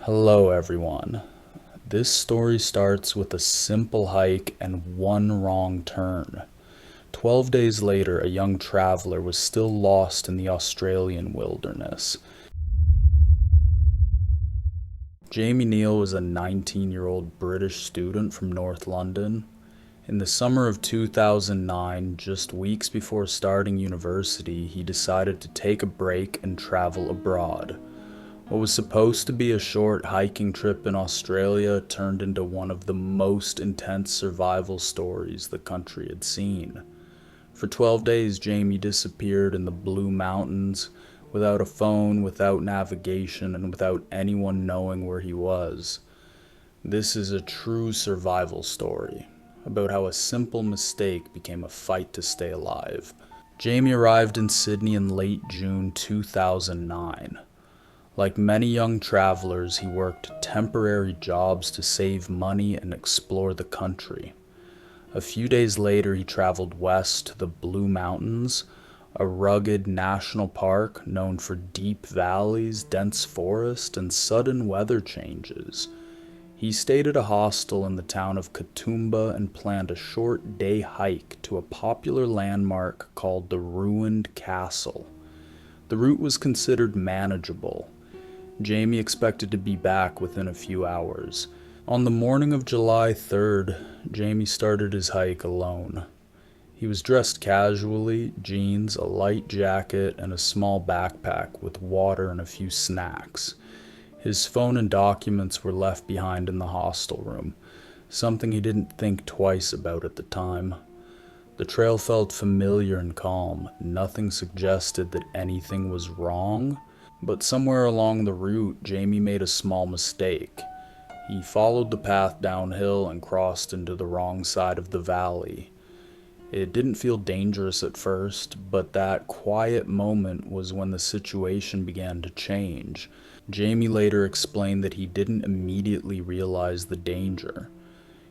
Hello, everyone. This story starts with a simple hike and one wrong turn. 12 days later, a young traveler was still lost in the Australian wilderness. Jamie Neal was a 19-year-old British student from North London. In the summer of 2009, just weeks before starting university, he decided to take a break and travel abroad. What was supposed to be a short hiking trip in Australia turned into one of the most intense survival stories the country had seen. For 12 days, Jamie disappeared in the Blue Mountains, without a phone, without navigation, and without anyone knowing where he was. This is a true survival story, about how a simple mistake became a fight to stay alive. Jamie arrived in Sydney in late June 2009. Like many young travelers, he worked temporary jobs to save money and explore the country. A few days later, he traveled west to the Blue Mountains, a rugged national park known for deep valleys, dense forest, and sudden weather changes. He stayed at a hostel in the town of Katoomba and planned a short day hike to a popular landmark called the Ruined Castle. The route was considered manageable. Jamie expected to be back within a few hours. On the morning of July 3rd, Jamie started his hike alone. He was dressed casually, jeans, a light jacket, and a small backpack with water and a few snacks. His phone and documents were left behind in the hostel room, something he didn't think twice about at the time. The trail felt familiar and calm. Nothing suggested that anything was wrong. But somewhere along the route, Jamie made a small mistake. He followed the path downhill and crossed into the wrong side of the valley. It didn't feel dangerous at first, but that quiet moment was when the situation began to change. Jamie later explained that he didn't immediately realize the danger.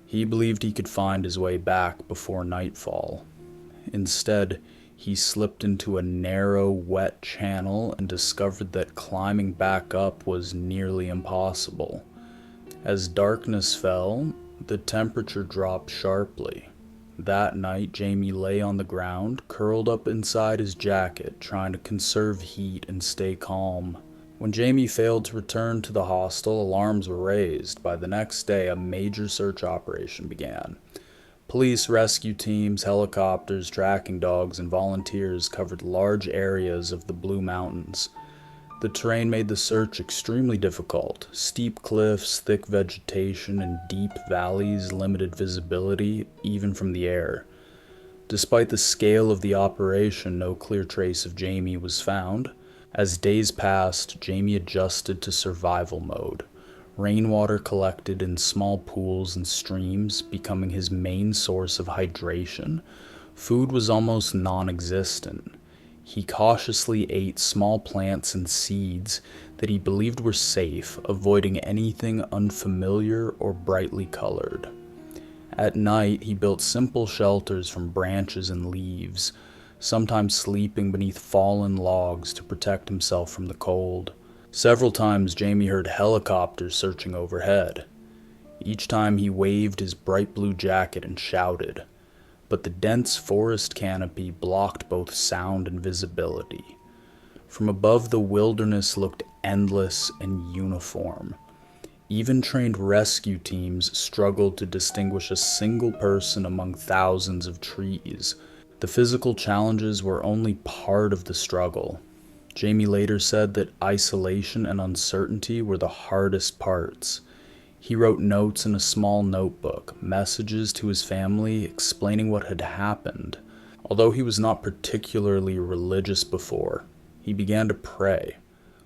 He believed he could find his way back before nightfall. Instead, he slipped into a narrow, wet channel and discovered that climbing back up was nearly impossible. As darkness fell, the temperature dropped sharply. That night, Jamie lay on the ground, curled up inside his jacket, trying to conserve heat and stay calm. When Jamie failed to return to the hostel, alarms were raised. By the next day, a major search operation began. Police, rescue teams, helicopters, tracking dogs, and volunteers covered large areas of the Blue Mountains. The terrain made the search extremely difficult. Steep cliffs, thick vegetation, and deep valleys limited visibility, even from the air. Despite the scale of the operation, no clear trace of Jamie was found. As days passed, Jamie adjusted to survival mode. Rainwater collected in small pools and streams, becoming his main source of hydration. Food was almost non-existent. He cautiously ate small plants and seeds that he believed were safe, avoiding anything unfamiliar or brightly colored. At night, he built simple shelters from branches and leaves, sometimes sleeping beneath fallen logs to protect himself from the cold. Several times Jamie heard helicopters searching overhead. Each time he waved his bright blue jacket and shouted, but the dense forest canopy blocked both sound and visibility. From above, the wilderness looked endless and uniform. Even trained rescue teams struggled to distinguish a single person among thousands of trees. The physical challenges were only part of the struggle. Jamie later said that isolation and uncertainty were the hardest parts. He wrote notes in a small notebook, messages to his family explaining what had happened. Although he was not particularly religious before, he began to pray.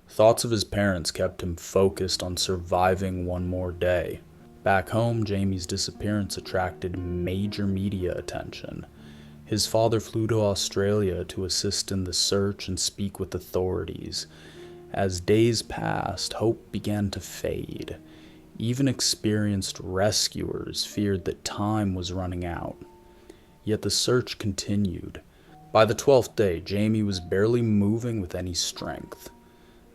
Thoughts of his parents kept him focused on surviving one more day. Back home, Jamie's disappearance attracted major media attention. His father flew to Australia to assist in the search and speak with authorities. As days passed, hope began to fade. Even experienced rescuers feared that time was running out. Yet the search continued. By the 12th day, Jamie was barely moving with any strength.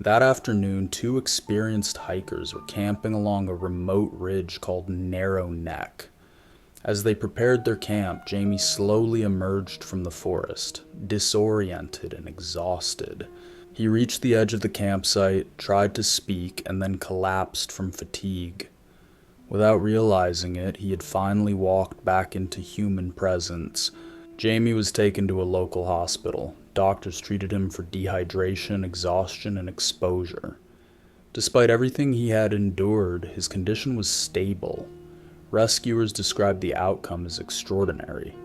That afternoon, two experienced hikers were camping along a remote ridge called Narrow Neck. As they prepared their camp, Jamie slowly emerged from the forest, disoriented and exhausted. He reached the edge of the campsite, tried to speak, and then collapsed from fatigue. Without realizing it, he had finally walked back into human presence. Jamie was taken to a local hospital. Doctors treated him for dehydration, exhaustion, and exposure. Despite everything he had endured, his condition was stable. Rescuers described the outcome as extraordinary.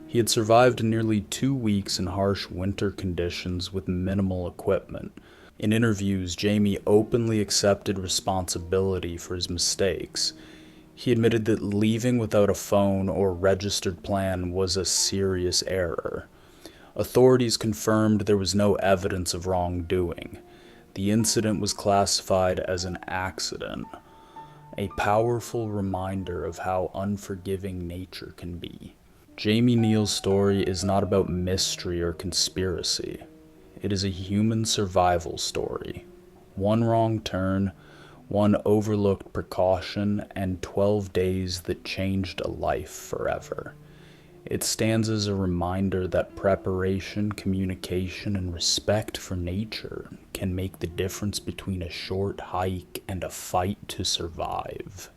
He had survived nearly 2 weeks in harsh winter conditions with minimal equipment. In interviews, Jamie openly accepted responsibility for his mistakes. He admitted that leaving without a phone or registered plan was a serious error. Authorities confirmed there was no evidence of wrongdoing. The incident was classified as an accident, a powerful reminder of how unforgiving nature can be. Jamie Neal's story is not about mystery or conspiracy. It is a human survival story. One wrong turn, one overlooked precaution, and 12 days that changed a life forever. It stands as a reminder that preparation, communication, and respect for nature can make the difference between a short hike and a fight to survive.